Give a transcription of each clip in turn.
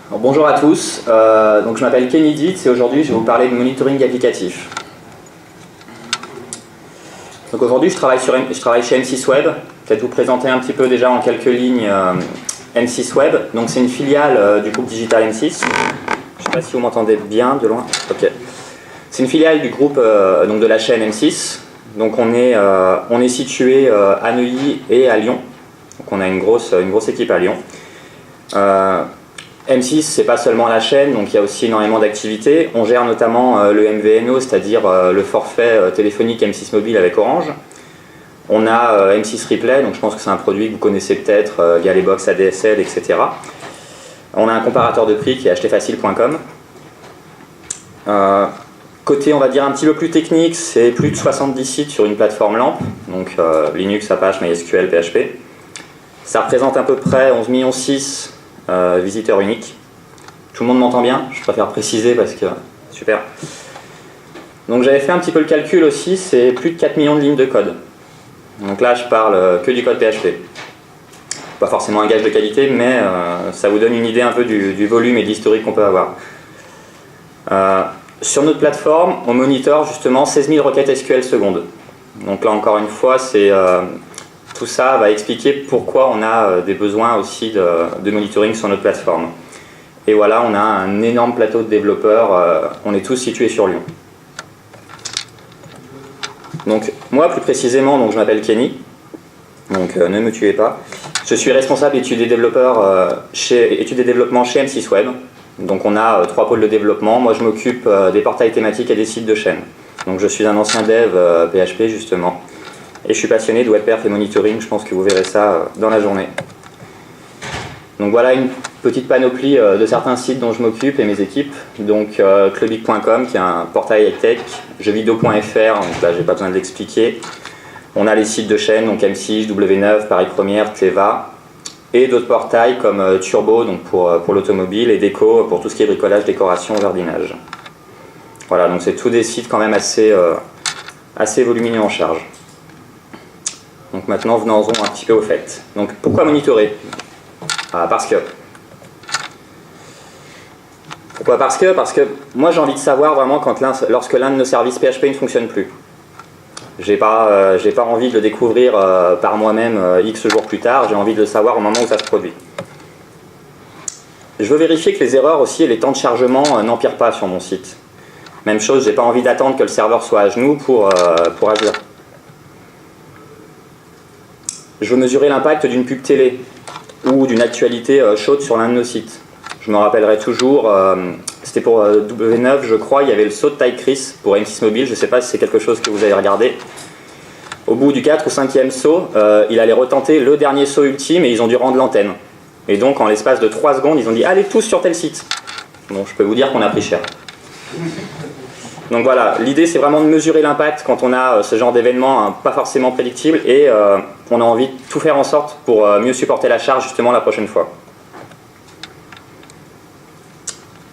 Alors, bonjour à tous, donc je m'appelle Kenny Dietz et aujourd'hui je vais vous parler de monitoring applicatif. Donc aujourd'hui je travaille chez M6 Web. Peut-être vous présenter un petit peu déjà en quelques lignes M6 Web. Donc c'est une filiale du groupe Digital M6. Je ne sais pas si vous m'entendez bien de loin. Ok. C'est une filiale du groupe donc de la chaîne M6. Donc on est situé à Neuilly et à Lyon. Donc on a une grosse équipe à Lyon. M6, c'est pas seulement la chaîne, donc il y a aussi énormément d'activités. On gère notamment le MVNO, c'est-à-dire le forfait téléphonique M6 Mobile avec Orange. On a M6 Replay, donc je pense que c'est un produit que vous connaissez peut-être via les box ADSL, etc. On a un comparateur de prix qui est achetefacile.com. Côté, on va dire, un petit peu plus technique, c'est plus de 70 sites sur une plateforme LAMP, donc Linux, Apache, MySQL, PHP. Ça représente à peu près 11,6 millions visiteurs uniques. Tout le monde m'entend bien? Je préfère préciser parce que... Super. Donc j'avais fait un petit peu le calcul aussi, c'est plus de 4 millions de lignes de code. Donc là, je parle que du code PHP. Pas forcément un gage de qualité, mais ça vous donne une idée un peu du volume et de l'historique qu'on peut avoir. Sur notre plateforme, on monitore justement 16 000 requêtes SQL secondes. Donc là, encore une fois, tout ça va expliquer pourquoi on a des besoins aussi de monitoring sur notre plateforme. Et voilà, on a un énorme plateau de développeurs, on est tous situés sur Lyon. Donc moi, plus précisément, donc, je m'appelle Kenny, donc ne me tuez pas. Je suis responsable études et développement chez M6 Web. Donc on a 3 pôles de développement. Moi, je m'occupe des portails thématiques et des sites de chaîne. Donc je suis un ancien dev PHP justement. Et je suis passionné de webperf et monitoring, je pense que vous verrez ça dans la journée. Donc voilà une petite panoplie de certains sites dont je m'occupe et mes équipes. Donc clubic.com qui est un portail high-tech, jeuxvideo.fr, donc là j'ai pas besoin de l'expliquer. On a les sites de chaîne, donc M6, W9, Paris Première, Teva, et d'autres portails comme Turbo donc pour l'automobile et Déco pour tout ce qui est bricolage, décoration, jardinage. Voilà, donc c'est tous des sites quand même assez volumineux en charge. Donc maintenant, venons-en un petit peu au fait. Donc pourquoi monitorer? Parce que moi j'ai envie de savoir vraiment lorsque l'un de nos services PHP ne fonctionne plus. J'ai pas envie de le découvrir par moi-même X jours plus tard, j'ai envie de le savoir au moment où ça se produit. Je veux vérifier que les erreurs aussi et les temps de chargement n'empirent pas sur mon site. Même chose, j'ai pas envie d'attendre que le serveur soit à genoux pour agir. Je veux mesurer l'impact d'une pub télé ou d'une actualité chaude sur l'un de nos sites. Je me rappellerai toujours, c'était pour W9 je crois, il y avait le saut de taille Chris pour M6 Mobile, je ne sais pas si c'est quelque chose que vous avez regardé. Au bout du 4 ou 5e saut, il allait retenter le dernier saut ultime et ils ont dû rendre l'antenne. Et donc en l'espace de 3 secondes, ils ont dit allez tous sur tel site. Bon, je peux vous dire qu'on a pris cher. Donc voilà, l'idée c'est vraiment de mesurer l'impact quand on a ce genre d'événement pas forcément prédictible et on a envie de tout faire en sorte pour mieux supporter la charge justement la prochaine fois.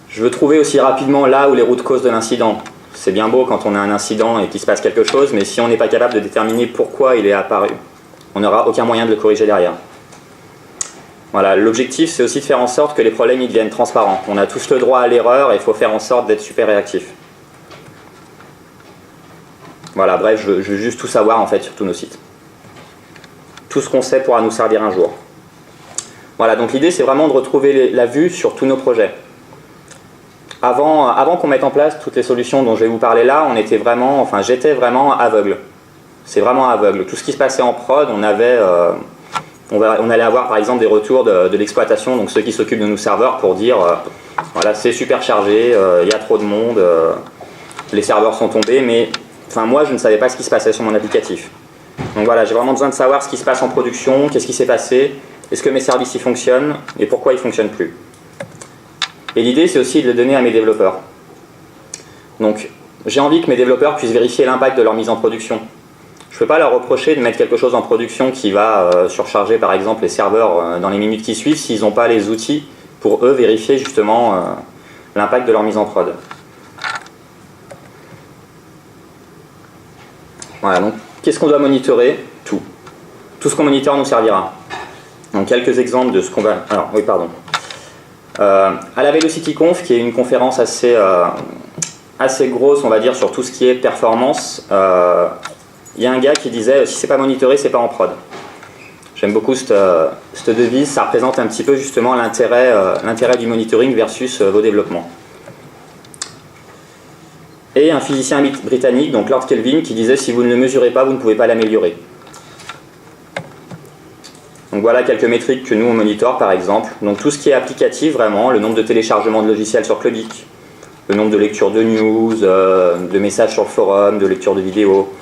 Je veux trouver aussi rapidement là où les routes causes de l'incident. C'est bien beau quand on a un incident et qu'il se passe quelque chose, mais si on n'est pas capable de déterminer pourquoi il est apparu, on n'aura aucun moyen de le corriger derrière. Voilà, l'objectif c'est aussi de faire en sorte que les problèmes ils deviennent transparents. On a tous le droit à l'erreur et il faut faire en sorte d'être super réactif. Voilà, bref, je veux juste tout savoir en fait sur tous nos sites. Tout ce qu'on sait pourra nous servir un jour. Voilà, donc l'idée c'est vraiment de retrouver la vue sur tous nos projets. Avant qu'on mette en place toutes les solutions dont je vais vous parler là, j'étais vraiment aveugle. C'est vraiment aveugle. Tout ce qui se passait en prod, on allait avoir par exemple des retours de l'exploitation, donc ceux qui s'occupent de nos serveurs pour dire voilà, c'est super chargé, il y a trop de monde, les serveurs sont tombés, mais moi je ne savais pas ce qui se passait sur mon applicatif. Donc voilà, j'ai vraiment besoin de savoir ce qui se passe en production, qu'est-ce qui s'est passé, est-ce que mes services y fonctionnent et pourquoi ils ne fonctionnent plus. Et l'idée c'est aussi de le donner à mes développeurs. Donc j'ai envie que mes développeurs puissent vérifier l'impact de leur mise en production. Je ne peux pas leur reprocher de mettre quelque chose en production qui va surcharger par exemple les serveurs dans les minutes qui suivent s'ils n'ont pas les outils pour eux vérifier justement l'impact de leur mise en prod. Voilà, donc qu'est-ce qu'on doit monitorer? Tout. Tout ce qu'on monitore nous servira. Donc quelques exemples de ce qu'on va... Alors, oui, pardon. À la VelocityConf, qui est une conférence assez grosse, on va dire, sur tout ce qui est performance, il y a un gars qui disait si c'est pas monitoré, c'est pas en prod. J'aime beaucoup cette devise, ça représente un petit peu justement l'intérêt du monitoring versus vos développements. Et un physicien britannique, donc Lord Kelvin, qui disait si vous ne le mesurez pas, vous ne pouvez pas l'améliorer. Donc voilà quelques métriques que nous on monitore par exemple. Donc tout ce qui est applicatif vraiment, le nombre de téléchargements de logiciels sur Clubic, le nombre de lectures de news, de messages sur le forum, de lectures de vidéos,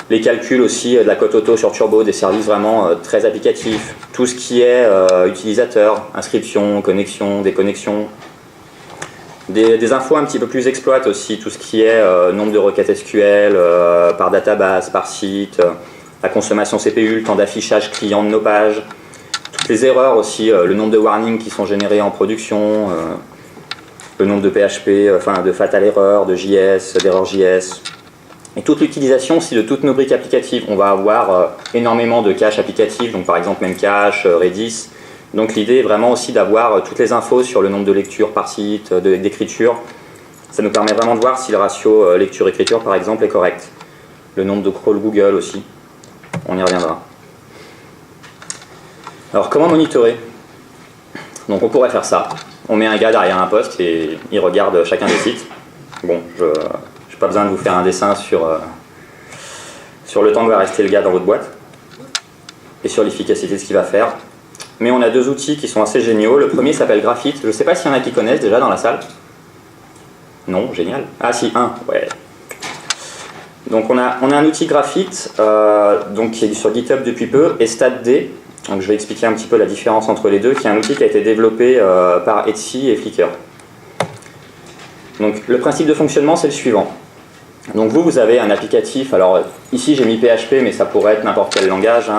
les calculs aussi de la cote auto sur Turbo, des services vraiment très applicatifs, tout ce qui est utilisateur, inscription, connexion, déconnexion, des infos un petit peu plus exploit aussi, tout ce qui est nombre de requêtes SQL par database, par site, la consommation CPU, le temps d'affichage client de nos pages, toutes les erreurs aussi, le nombre de warnings qui sont générés en production, le nombre de PHP, enfin de fatal erreurs, de JS, d'erreurs JS, et toute l'utilisation aussi de toutes nos briques applicatives. On va avoir énormément de caches applicatives, donc par exemple Memcache, Redis. Donc l'idée est vraiment aussi d'avoir toutes les infos sur le nombre de lectures par site, d'écriture. Ça nous permet vraiment de voir si le ratio lecture-écriture par exemple est correct. Le nombre de crawls Google aussi, on y reviendra. Alors comment monitorer? Donc on pourrait faire ça. On met un gars derrière un poste et il regarde chacun des sites. Bon, je n'ai pas besoin de vous faire un dessin sur le temps que va rester le gars dans votre boîte et sur l'efficacité de ce qu'il va faire. Mais on a deux outils qui sont assez géniaux. Le premier s'appelle Graphit. Je ne sais pas s'il y en a qui connaissent déjà dans la salle. Non, génial. Ah si, un, ouais. Donc on a un outil Graphit donc qui est sur GitHub depuis peu, et StatD. Donc je vais expliquer un petit peu la différence entre les deux, qui est un outil qui a été développé par Etsy et Flickr. Donc le principe de fonctionnement c'est le suivant. Donc vous avez un applicatif, alors ici j'ai mis PHP mais ça pourrait être n'importe quel langage,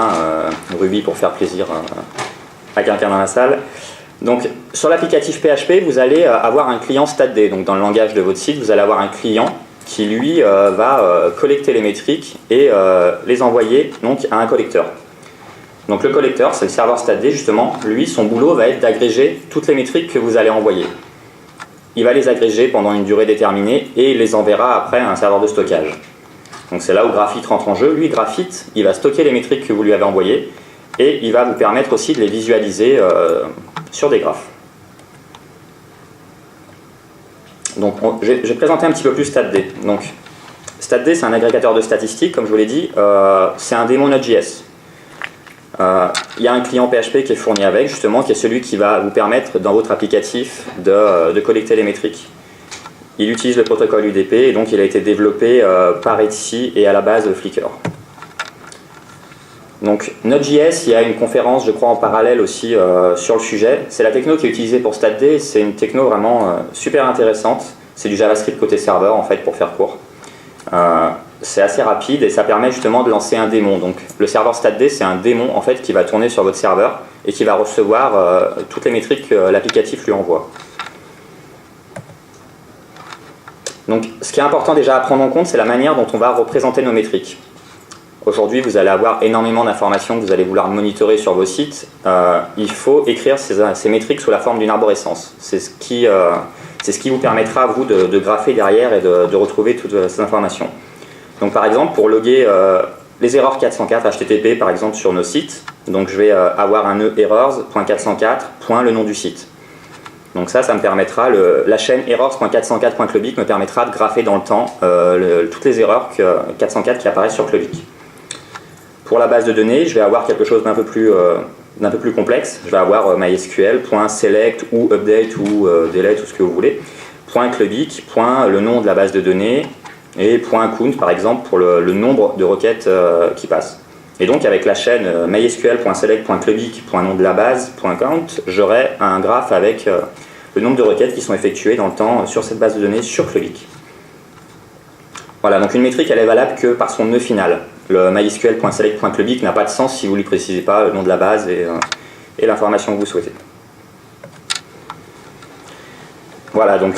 Ruby pour faire plaisir à quelqu'un dans la salle. Donc sur l'applicatif PHP vous allez avoir un client StatD, donc dans le langage de votre site vous allez avoir un client qui lui va collecter les métriques et les envoyer donc, à un collecteur. Donc le collecteur, c'est le serveur StatD justement, lui son boulot va être d'agréger toutes les métriques que vous allez envoyer. Il va les agréger pendant une durée déterminée et il les enverra après à un serveur de stockage. Donc c'est là où Graphit rentre en jeu. Lui, Graphit, il va stocker les métriques que vous lui avez envoyées et il va vous permettre aussi de les visualiser sur des graphes. Donc j'ai présenté un petit peu plus StatD. Donc StatD, c'est un agrégateur de statistiques, comme je vous l'ai dit. C'est un démon Node.js. Il y a un client PHP qui est fourni avec, justement, qui est celui qui va vous permettre, dans votre applicatif, de collecter les métriques. Il utilise le protocole UDP, et donc il a été développé par Etsy et à la base Flickr. Donc Node.js, il y a une conférence, je crois, en parallèle aussi sur le sujet. C'est la techno qui est utilisée pour StatD, c'est une techno vraiment super intéressante. C'est du JavaScript côté serveur, en fait, pour faire court. C'est assez rapide et ça permet justement de lancer un démon. Donc le serveur StatD, c'est un démon en fait qui va tourner sur votre serveur et qui va recevoir toutes les métriques que l'applicatif lui envoie. Donc ce qui est important déjà à prendre en compte, c'est la manière dont on va représenter nos métriques. Aujourd'hui, vous allez avoir énormément d'informations que vous allez vouloir monitorer sur vos sites. Il faut écrire ces métriques sous la forme d'une arborescence. C'est ce qui vous permettra à vous de grapher derrière et de retrouver toutes ces informations. Donc par exemple, pour loguer les erreurs 404 HTTP par exemple sur nos sites, donc je vais avoir un nœud errors.404, le nom du site. Donc ça me permettra, la chaîne errors.404.clubic me permettra de grapher dans le temps toutes les erreurs 404 qui apparaissent sur Clubic. Pour la base de données, je vais avoir quelque chose d'un peu plus complexe. Je vais avoir mysql.select ou update ou delete ou ce que vous voulez, .clubic, le nom de la base de données, et .count par exemple pour le nombre de requêtes qui passent. Et donc avec la chaîne mysql.select.clubic, nom de la base, .count, j'aurai un graphe avec le nombre de requêtes qui sont effectuées dans le temps sur cette base de données sur Clubic. Voilà, donc une métrique elle est valable que par son nœud final. Le mysql.select.clubic n'a pas de sens si vous ne lui précisez pas le nom de la base et l'information que vous souhaitez. Voilà, donc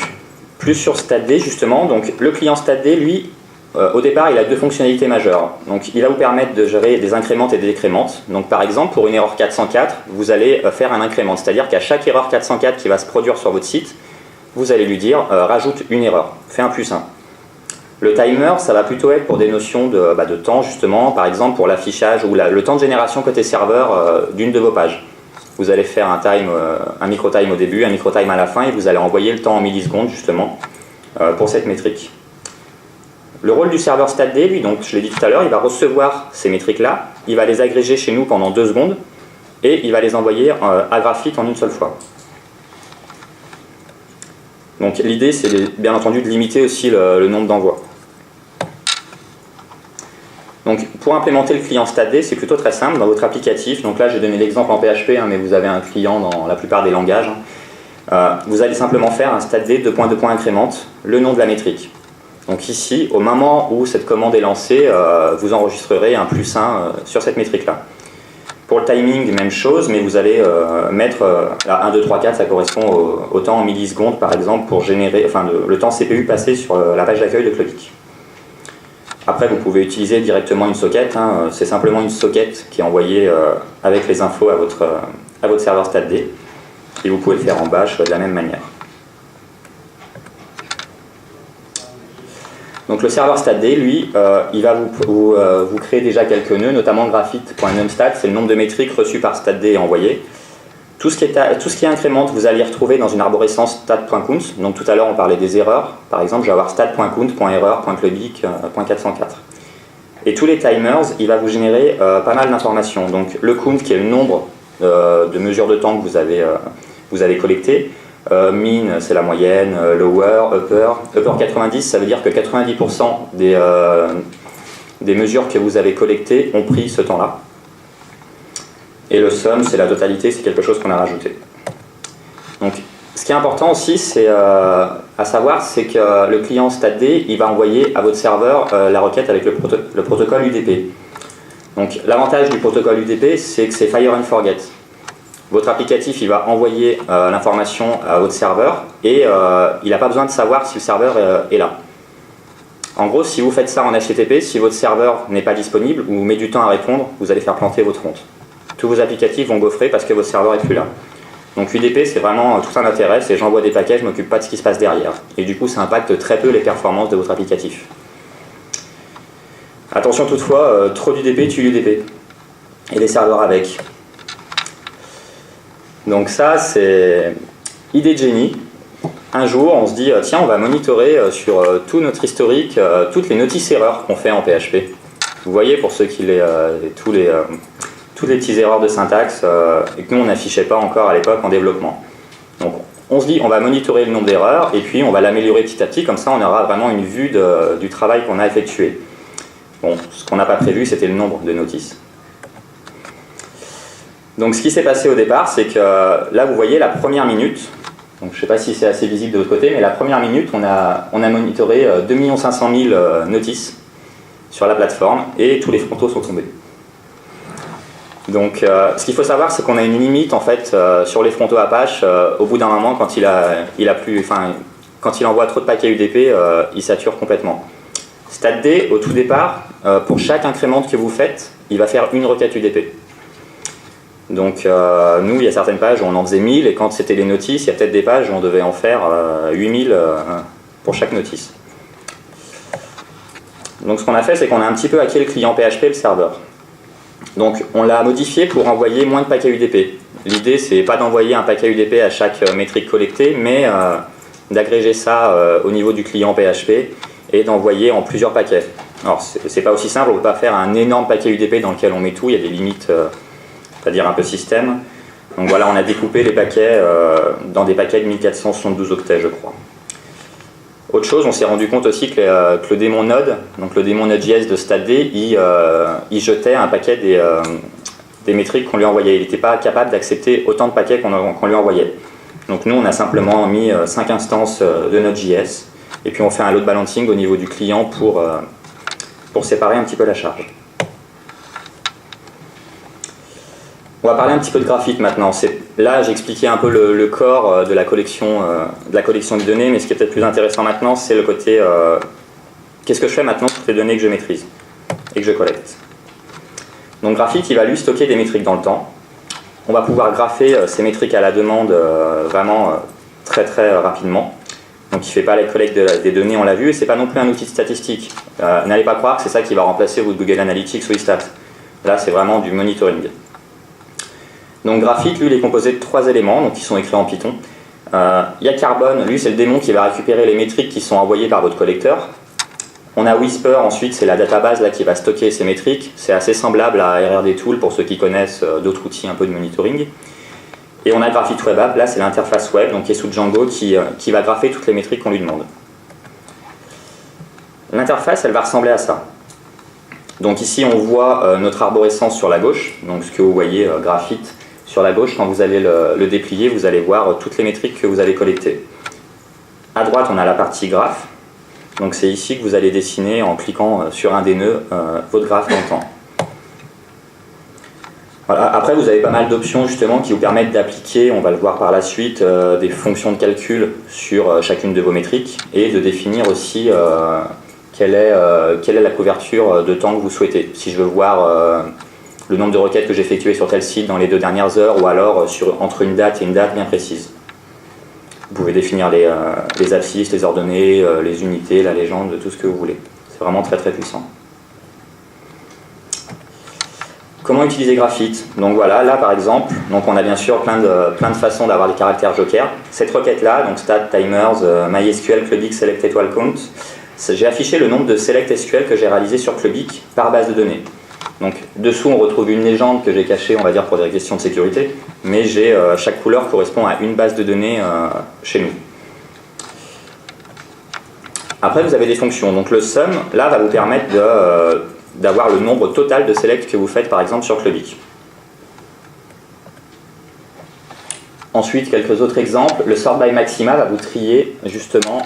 plus sur StatD justement. Donc le client StatD, lui, au départ, il a deux fonctionnalités majeures. Donc, il va vous permettre de gérer des incrémentes et des décrémentes. Donc, par exemple, pour une erreur 404, vous allez faire un incrément. C'est-à-dire qu'à chaque erreur 404 qui va se produire sur votre site, vous allez lui dire rajoute une erreur, fais un +1. Le timer, ça va plutôt être pour des notions de temps, justement. Par exemple, pour l'affichage ou le temps de génération côté serveur d'une de vos pages. Vous allez faire un micro-time au début, un micro-time à la fin, et vous allez envoyer le temps en millisecondes, justement, pour cette métrique. Le rôle du serveur StatD, lui, donc je l'ai dit tout à l'heure, il va recevoir ces métriques-là, il va les agréger chez nous pendant 2 secondes, et il va les envoyer à Graphic en une seule fois. Donc l'idée, c'est bien entendu de limiter aussi le nombre d'envois. Donc pour implémenter le client StatD, c'est plutôt très simple dans votre applicatif. Donc là, j'ai donné l'exemple en PHP, mais vous avez un client dans la plupart des langages. Vous allez simplement faire un StatD incrémente, le nom de la métrique. Donc ici, au moment où cette commande est lancée, vous enregistrerez un +1 sur cette métrique-là. Pour le timing, même chose, mais vous allez mettre 1, 2, 3, 4, ça correspond au temps en millisecondes, par exemple, pour générer, le temps CPU passé sur la page d'accueil de Clubic. Après, vous pouvez utiliser directement une socket. C'est simplement une socket qui est envoyée avec les infos à votre serveur StatD. Et vous pouvez le faire en bash de la même manière. Donc le serveur StatD, lui, il va vous créer déjà quelques nœuds, notamment graphite.numstat, c'est le nombre de métriques reçues par StatD et envoyées. Tout ce qui est incrémente, vous allez y retrouver dans une arborescence stat.count. Donc tout à l'heure, on parlait des erreurs. Par exemple, je vais avoir stat.count.erreur.clubic, .404. Et tous les timers, il va vous générer pas mal d'informations. Donc le count, qui est le nombre de mesures de temps que vous avez collecté. Min, c'est la moyenne, lower, upper. Upper 90, ça veut dire que 90% des mesures que vous avez collectées ont pris ce temps-là. Et le sum, c'est la totalité, c'est quelque chose qu'on a rajouté. Donc, ce qui est important aussi, c'est à savoir, c'est que le client StatD, il va envoyer à votre serveur la requête avec le protocole UDP. Donc, l'avantage du protocole UDP, c'est que c'est fire and forget. Votre applicatif, il va envoyer l'information à votre serveur et il n'a pas besoin de savoir si le serveur est là. En gros, si vous faites ça en HTTP, si votre serveur n'est pas disponible ou met du temps à répondre, vous allez faire planter votre front. Tous vos applicatifs vont gaufrer parce que votre serveur n'est plus là. Donc UDP, c'est vraiment tout un intérêt, c'est j'envoie des paquets, je ne m'occupe pas de ce qui se passe derrière. Et du coup, ça impacte très peu les performances de votre applicatif. Attention toutefois, trop d'UDP tue UDP. Et les serveurs avec. Donc ça, c'est idée de génie. Un jour, on se dit, tiens, on va monitorer sur tout notre historique, toutes les notices erreurs qu'on fait en PHP. Vous voyez, pour ceux qui toutes les petites erreurs de syntaxe et que nous, on n'affichait pas encore à l'époque en développement. Donc, on se dit, on va monitorer le nombre d'erreurs et puis on va l'améliorer petit à petit, comme ça, on aura vraiment une vue du travail qu'on a effectué. Bon, ce qu'on n'a pas prévu, c'était le nombre de notices. Donc ce qui s'est passé au départ, c'est que là vous voyez la première minute, donc je ne sais pas si c'est assez visible de l'autre côté, mais la première minute on a monitoré 2 500 000 notices sur la plateforme et tous les frontaux sont tombés. Donc ce qu'il faut savoir, c'est qu'on a une limite en fait sur les frontaux Apache. Au bout d'un moment, quand il envoie trop de paquets UDP, il sature complètement. StatD, au tout départ, pour chaque incrémente que vous faites, il va faire une requête UDP. Donc nous, il y a certaines pages où on en faisait 1000 et quand c'était les notices, il y a peut-être des pages où on devait en faire 8000 pour chaque notice. Donc ce qu'on a fait, c'est qu'on a un petit peu hacké le client PHP et le serveur. Donc on l'a modifié pour envoyer moins de paquets UDP. L'idée, c'est pas d'envoyer un paquet UDP à chaque métrique collectée, mais d'agréger ça au niveau du client PHP et d'envoyer en plusieurs paquets. Alors c'est pas aussi simple, on ne peut pas faire un énorme paquet UDP dans lequel on met tout, il y a des limites, c'est-à-dire un peu système. Donc voilà, on a découpé les paquets dans des paquets de 1472 octets, je crois. Autre chose, on s'est rendu compte aussi que le démon Node, donc le démon Node.js de StatD, il jetait un paquet des métriques qu'on lui envoyait. Il n'était pas capable d'accepter autant de paquets qu'on lui envoyait. Donc nous, on a simplement mis 5 instances de Node.js et puis on fait un load balancing au niveau du client pour séparer un petit peu la charge. On va parler un petit peu de graphite maintenant. Là, j'ai expliqué un peu le corps de la collection de données, mais ce qui est peut-être plus intéressant maintenant, c'est le côté qu'est-ce que je fais maintenant pour les données que je maîtrise et que je collecte? Donc Graphic, il va lui stocker des métriques dans le temps. On va pouvoir grapher ces métriques à la demande vraiment très très rapidement. Donc il ne fait pas la collecte des données, on l'a vu, et ce n'est pas non plus un outil de statistique. N'allez pas croire que c'est ça qui va remplacer votre Google Analytics ou eStats. Là, c'est vraiment du monitoring. Donc Graphic, lui, il est composé de 3 éléments, donc qui sont écrits en Python. Il y a Carbon, lui, c'est le démon qui va récupérer les métriques qui sont envoyées par votre collecteur. On a Whisper, ensuite, c'est la database là, qui va stocker ces métriques. C'est assez semblable à RRD Tool pour ceux qui connaissent d'autres outils un peu de monitoring. Et on a Graphic Web App, là c'est l'interface web, donc qui est sous Django, qui va grapher toutes les métriques qu'on lui demande. L'interface, elle va ressembler à ça. Donc ici on voit notre arborescence sur la gauche, donc ce que vous voyez graphite sur la gauche, quand vous allez le déplier, vous allez voir toutes les métriques que vous avez collectées. À droite, on a la partie graphe, donc c'est ici que vous allez dessiner en cliquant sur un des nœuds votre graphe dans le temps. Voilà. Après, vous avez pas mal d'options justement qui vous permettent d'appliquer, on va le voir par la suite, des fonctions de calcul sur chacune de vos métriques et de définir aussi quelle est la couverture de temps que vous souhaitez. Si je veux voir le nombre de requêtes que j'ai effectuées sur tel site dans les 2 dernières heures ou alors entre une date et une date bien précise. Vous pouvez définir les abscisses, les ordonnées, les unités, la légende, tout ce que vous voulez. C'est vraiment très très puissant. Comment utiliser Graphite? Donc voilà, là par exemple, donc on a bien sûr plein de façons d'avoir des caractères joker. Cette requête-là, donc stat, timers, MySQL, Clubic, select étoile count, j'ai affiché le nombre de select SQL que j'ai réalisé sur Clubic par base de données. Donc dessous on retrouve une légende que j'ai cachée, on va dire pour des questions de sécurité, mais chaque couleur correspond à une base de données chez nous. Après vous avez des fonctions, donc le sum là va vous permettre d'avoir le nombre total de select que vous faites par exemple sur Clubic. Ensuite, quelques autres exemples. Le sort by maxima va vous trier justement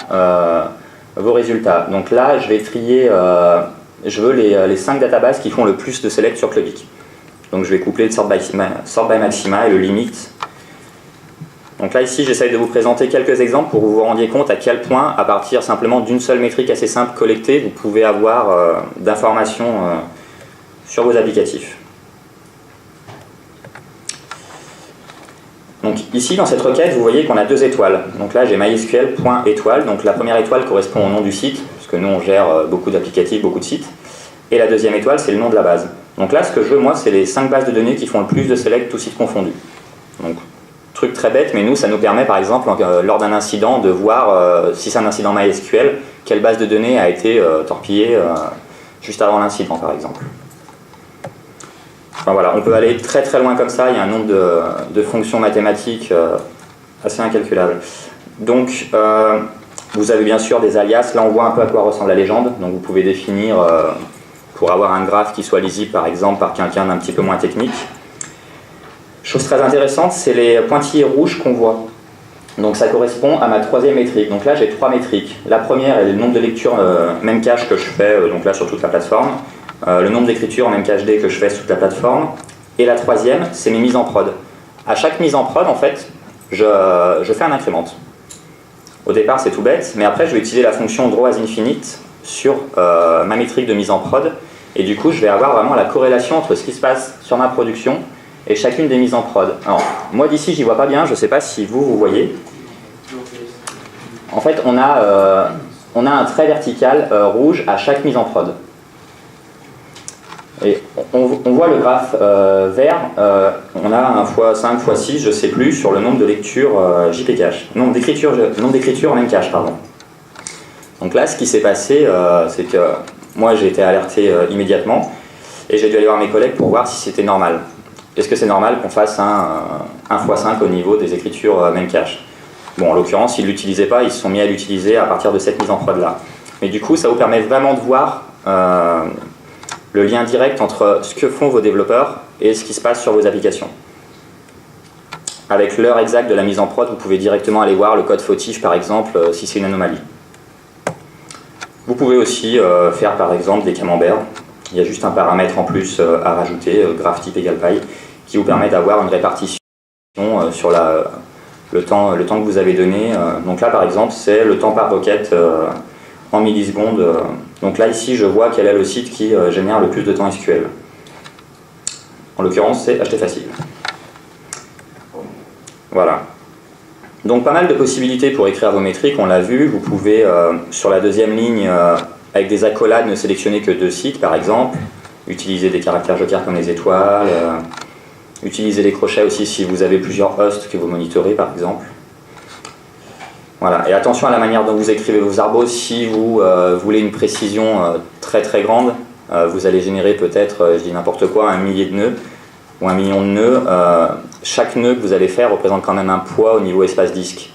vos résultats. Donc là, je vais trier, je veux les 5 databases qui font le plus de select sur Clubic. Donc je vais coupler le sort by maxima et le limit. Donc là, ici, j'essaye de vous présenter quelques exemples pour que vous vous rendiez compte à quel point, à partir simplement d'une seule métrique assez simple collectée, vous pouvez avoir d'informations sur vos applicatifs. Donc ici, dans cette requête, vous voyez qu'on a 2 étoiles. Donc là, j'ai MySQL.étoile. Donc la première étoile correspond au nom du site, puisque nous, on gère beaucoup d'applicatifs, beaucoup de sites. Et la deuxième étoile, c'est le nom de la base. Donc là, ce que je veux, moi, c'est les 5 bases de données qui font le plus de select, tous sites confondus. Donc, truc très bête, mais nous, ça nous permet par exemple, lors d'un incident, de voir si c'est un incident MySQL, quelle base de données a été torpillée juste avant l'incident, par exemple. Enfin, voilà, on peut aller très très loin comme ça, il y a un nombre de fonctions mathématiques assez incalculable. Donc, vous avez bien sûr des alias, là on voit un peu à quoi ressemble la légende, donc vous pouvez définir, pour avoir un graphe qui soit lisible par exemple par quelqu'un d'un petit peu moins technique. Chose très intéressante, c'est les pointillés rouges qu'on voit. Donc ça correspond à ma 3e métrique. Donc là j'ai 3 métriques. La première est le nombre de lectures Memcache que je fais donc là sur toute la plateforme. Le nombre d'écritures Memcached que je fais sur toute la plateforme. Et la 3e, c'est mes mises en prod. À chaque mise en prod, en fait, je fais un incrément. Au départ c'est tout bête, mais après je vais utiliser la fonction drawAsInfinite sur ma métrique de mise en prod. Et du coup je vais avoir vraiment la corrélation entre ce qui se passe sur ma production et chacune des mises en prod. Alors, moi d'ici j'y vois pas bien, je sais pas si vous voyez. En fait on a un trait vertical rouge à chaque mise en prod. Et on voit le graphe vert, on a un x5, x6, je sais plus, sur le nombre de lectures JPcache. Nombre d'écritures Memcache, pardon. Donc là ce qui s'est passé, c'est que moi j'ai été alerté immédiatement et j'ai dû aller voir mes collègues pour voir si c'était normal. Est-ce que c'est normal qu'on fasse un x5 au niveau des écritures Memcache? Bon, en l'occurrence, ils ne l'utilisaient pas, ils se sont mis à l'utiliser à partir de cette mise en prod là. Mais du coup, ça vous permet vraiment de voir le lien direct entre ce que font vos développeurs et ce qui se passe sur vos applications. Avec l'heure exacte de la mise en prod, vous pouvez directement aller voir le code fautif, par exemple, si c'est une anomalie. Vous pouvez aussi faire, par exemple, des camemberts. Il y a juste un paramètre en plus à rajouter, graph-type égale paille, qui vous permet d'avoir une répartition sur le temps que vous avez donné. Donc là, par exemple, c'est le temps par requête en millisecondes Donc là, ici, je vois quel est le site qui génère le plus de temps SQL. En l'occurrence, c'est htfacile. Voilà. Donc pas mal de possibilités pour écrire vos métriques, on l'a vu. Vous pouvez, sur la deuxième ligne, avec des accolades, ne sélectionner que 2 sites, par exemple. Utiliser des caractères jokers comme les étoiles. Utiliser les crochets aussi si vous avez plusieurs hosts que vous monitorez, par exemple. Voilà. Et attention à la manière dont vous écrivez vos arbos. Si vous voulez une précision très très grande, vous allez générer peut-être, je dis n'importe quoi, 1 millier de nœuds ou 1 million de nœuds. Chaque nœud que vous allez faire représente quand même un poids au niveau espace disque.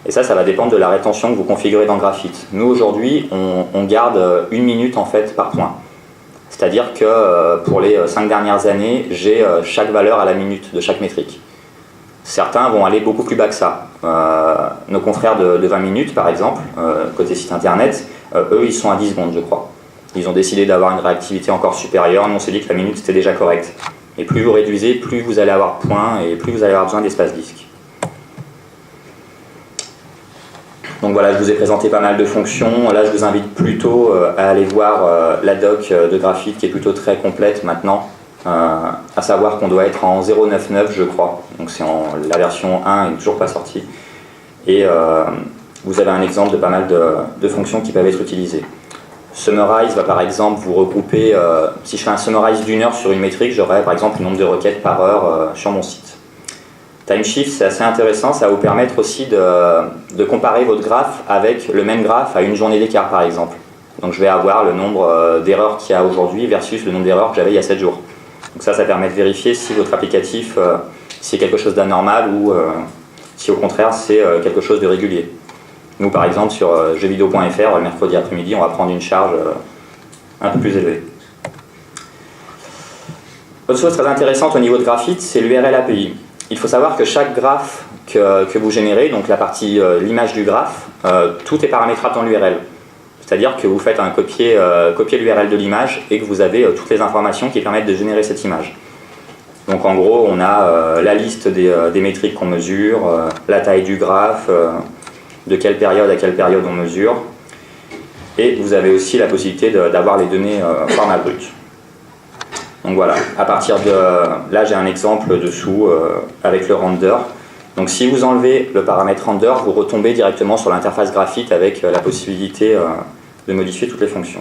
Et ça va dépendre de la rétention que vous configurez dans Graphite. Nous, aujourd'hui, on garde 1 minute en fait par point. C'est-à-dire que pour les 5 dernières années, j'ai chaque valeur à la minute de chaque métrique. Certains vont aller beaucoup plus bas que ça. Nos confrères de 20 minutes, par exemple, côté site internet, eux, ils sont à 10 secondes, je crois. Ils ont décidé d'avoir une réactivité encore supérieure. Nous, on s'est dit que la minute, c'était déjà correct. Et plus vous réduisez, plus vous allez avoir de points et plus vous allez avoir besoin d'espace disque. Donc voilà, je vous ai présenté pas mal de fonctions. Là, je vous invite plutôt à aller voir la doc de Graphite qui est plutôt très complète maintenant. À savoir qu'on doit être en 0.9.9, je crois. Donc la version 1 n'est toujours pas sortie. Et vous avez un exemple de pas mal de fonctions qui peuvent être utilisées. Summarize va par exemple vous regrouper, si je fais un summarize d'1 heure sur une métrique, j'aurai par exemple le nombre de requêtes par heure sur mon site. Timeshift, c'est assez intéressant, ça va vous permettre aussi de comparer votre graphe avec le même graphe à une journée d'écart par exemple. Donc je vais avoir le nombre d'erreurs qu'il y a aujourd'hui versus le nombre d'erreurs que j'avais il y a 7 jours. Donc ça permet de vérifier si votre applicatif, c'est quelque chose d'anormal ou si au contraire c'est quelque chose de régulier. Nous, par exemple, sur jeuxvideo.fr, le mercredi après-midi, on va prendre une charge un peu plus élevée. Autre chose très intéressante au niveau de Graphite, c'est l'URL API. Il faut savoir que chaque graphe que vous générez, donc la partie, l'image du graphe, tout est paramétrable dans l'URL. C'est-à-dire que vous faites un copier l'URL de l'image et que vous avez toutes les informations qui permettent de générer cette image. Donc en gros, on a la liste des métriques qu'on mesure, la taille du graphe, de quelle période à quelle période on mesure. Et vous avez aussi la possibilité d'avoir les données format brut. Donc voilà, à partir de là, j'ai un exemple dessous avec le render. Donc si vous enlevez le paramètre render, vous retombez directement sur l'interface Graphite avec la possibilité de modifier toutes les fonctions.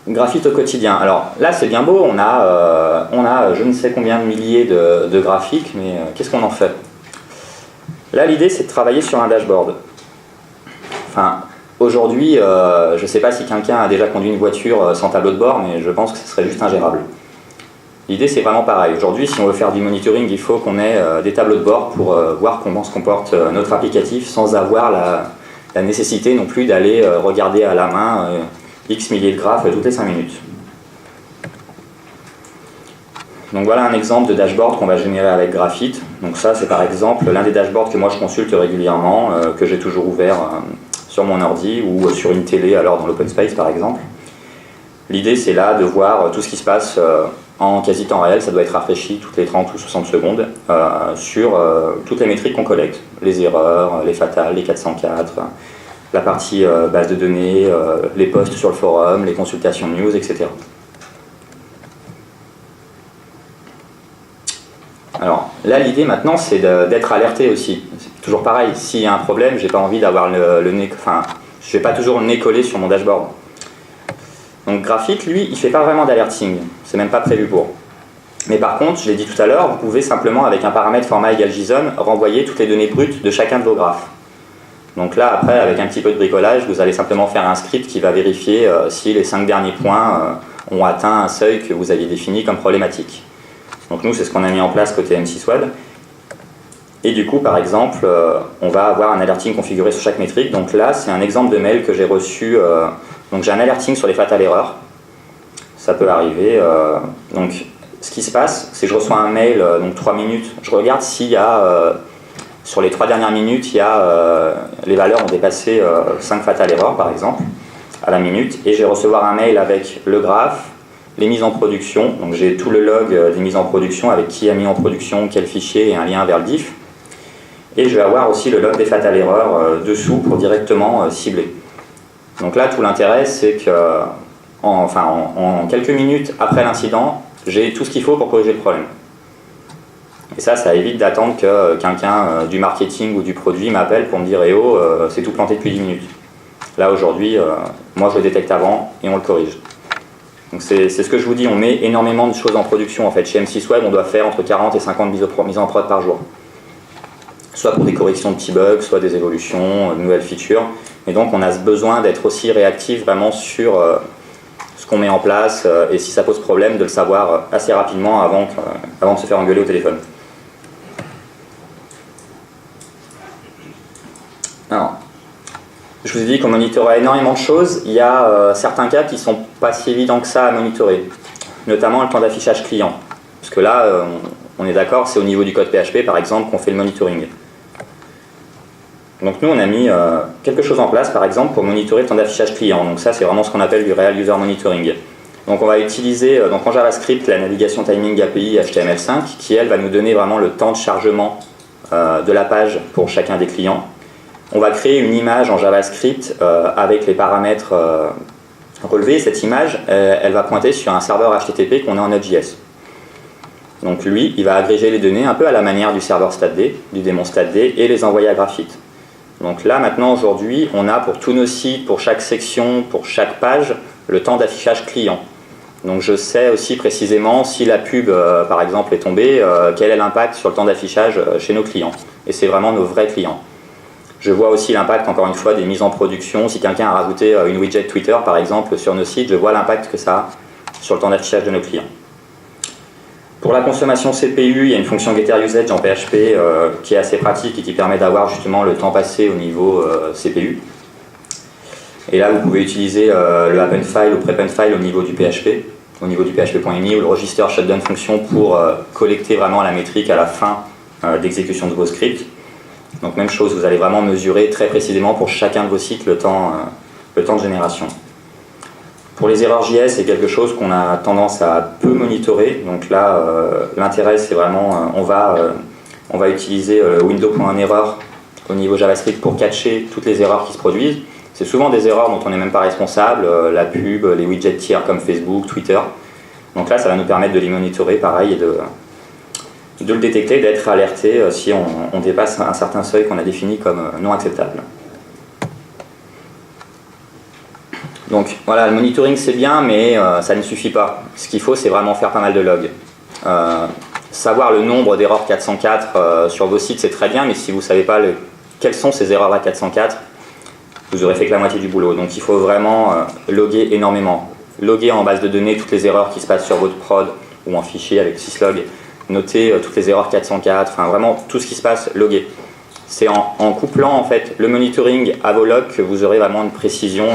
Graphite au quotidien. Alors là, c'est bien beau, on a je ne sais combien de milliers de graphiques, mais qu'est-ce qu'on en fait? Là, l'idée, c'est de travailler sur un dashboard. Enfin, aujourd'hui, je ne sais pas si quelqu'un a déjà conduit une voiture sans tableau de bord, mais je pense que ce serait juste ingérable. L'idée, c'est vraiment pareil. Aujourd'hui, si on veut faire du monitoring, il faut qu'on ait des tableaux de bord pour voir comment se comporte notre applicatif sans avoir la nécessité non plus d'aller regarder à la main X milliers de graphes toutes les 5 minutes. Donc voilà un exemple de dashboard qu'on va générer avec Graphite. Donc ça, c'est par exemple l'un des dashboards que moi je consulte régulièrement, que j'ai toujours ouvert sur mon ordi ou sur une télé, alors dans l'open space par exemple. L'idée, c'est là de voir tout ce qui se passe en quasi temps réel. Ça doit être rafraîchi toutes les 30 ou 60 secondes sur toutes les métriques qu'on collecte. Les erreurs, les fatales, les 404, la partie base de données, les posts sur le forum, les consultations news, etc. Alors là, l'idée maintenant, c'est d'être alerté aussi. C'est toujours pareil, s'il y a un problème, j'ai pas envie d'avoir le nez, enfin, je vais pas toujours le nez collé sur mon dashboard. Donc Graphite, lui, il fait pas vraiment d'alerting, c'est même pas prévu pour. Mais par contre, je l'ai dit tout à l'heure, vous pouvez simplement, avec un paramètre format égale JSON, renvoyer toutes les données brutes de chacun de vos graphes. Donc là, après, avec un petit peu de bricolage, vous allez simplement faire un script qui va vérifier si les 5 derniers points ont atteint un seuil que vous aviez défini comme problématique. Donc nous, c'est ce qu'on a mis en place côté M6 Web. Et du coup, par exemple, on va avoir un alerting configuré sur chaque métrique. Donc là, c'est un exemple de mail que j'ai reçu. Donc j'ai un alerting sur les fatales erreurs. Ça peut arriver. Donc ce qui se passe, c'est que je reçois un mail, donc 3 minutes. Je regarde s'il y a... sur les 3 dernières minutes, il y a, les valeurs ont dépassé 5 fatales erreurs, par exemple, à la minute. Et je vais recevoir un mail avec le graphe, les mises en production. Donc j'ai tout le log des mises en production avec qui a mis en production quel fichier et un lien vers le diff. Et je vais avoir aussi le log des fatal errors dessous pour directement cibler. Donc là, tout l'intérêt, c'est que en quelques minutes après l'incident, j'ai tout ce qu'il faut pour corriger le problème. Et ça évite d'attendre que quelqu'un du marketing ou du produit m'appelle pour me dire « Eh oh, c'est tout planté depuis 10 minutes ». Là, aujourd'hui, moi, je le détecte avant et on le corrige. Donc c'est ce que je vous dis, on met énormément de choses en production. En fait, chez M6 Web, on doit faire entre 40 et 50 mises en prod par jour. Soit pour des corrections de petits bugs, soit des évolutions, de nouvelles features. Et donc, on a ce besoin d'être aussi réactif vraiment sur ce qu'on met en place et si ça pose problème, de le savoir assez rapidement avant de se faire engueuler au téléphone. Alors, je vous ai dit qu'on monitorait énormément de choses. Il y a certains cas qui ne sont pas si évidents que ça à monitorer, notamment le temps d'affichage client. Parce que là, on est d'accord, c'est au niveau du code PHP, par exemple, qu'on fait le monitoring. Donc nous, on a mis quelque chose en place, par exemple, pour monitorer le temps d'affichage client. Donc ça, c'est vraiment ce qu'on appelle du Real User Monitoring. Donc on va utiliser donc en JavaScript la navigation timing API HTML5, qui, elle, va nous donner vraiment le temps de chargement de la page pour chacun des clients. On va créer une image en JavaScript avec les paramètres relevés. Cette image, elle va pointer sur un serveur HTTP qu'on a en Node.js. Donc lui, il va agréger les données un peu à la manière du serveur StatD, du démon StatD, et les envoyer à Graphite. Donc là, maintenant, aujourd'hui, on a pour tous nos sites, pour chaque section, pour chaque page, le temps d'affichage client. Donc je sais aussi précisément si la pub, par exemple, est tombée, quel est l'impact sur le temps d'affichage chez nos clients. Et c'est vraiment nos vrais clients. Je vois aussi l'impact, encore une fois, des mises en production. Si quelqu'un a rajouté une widget Twitter, par exemple, sur nos sites, je vois l'impact que ça a sur le temps d'affichage de nos clients. Pour la consommation CPU, il y a une fonction getUsage en PHP qui est assez pratique et qui permet d'avoir justement le temps passé au niveau CPU. Et là, vous pouvez utiliser le append_file ou prepend_file au niveau du PHP, au niveau du php.ini ou le register shutdown function pour collecter vraiment la métrique à la fin d'exécution de vos scripts. Donc même chose, vous allez vraiment mesurer très précisément pour chacun de vos sites le temps de génération. Pour les erreurs JS, c'est quelque chose qu'on a tendance à peu monitorer. Donc là, l'intérêt, c'est vraiment, on va utiliser window.error au niveau JavaScript pour catcher toutes les erreurs qui se produisent. C'est souvent des erreurs dont on n'est même pas responsable, la pub, les widgets tiers comme Facebook, Twitter. Donc là, ça va nous permettre de les monitorer, pareil, et de le détecter, d'être alerté si on dépasse un certain seuil qu'on a défini comme non acceptable. Donc voilà, le monitoring c'est bien, mais ça ne suffit pas. Ce qu'il faut, c'est vraiment faire pas mal de logs. Savoir le nombre d'erreurs 404 sur vos sites, c'est très bien, mais si vous ne savez pas quelles sont ces erreurs-là 404, vous aurez fait que la moitié du boulot. Donc il faut vraiment loguer énormément. Loguer en base de données toutes les erreurs qui se passent sur votre prod ou en fichier avec syslog. Noter toutes les erreurs 404, enfin vraiment tout ce qui se passe, loguer. C'est en couplant en fait le monitoring à vos logs que vous aurez vraiment une précision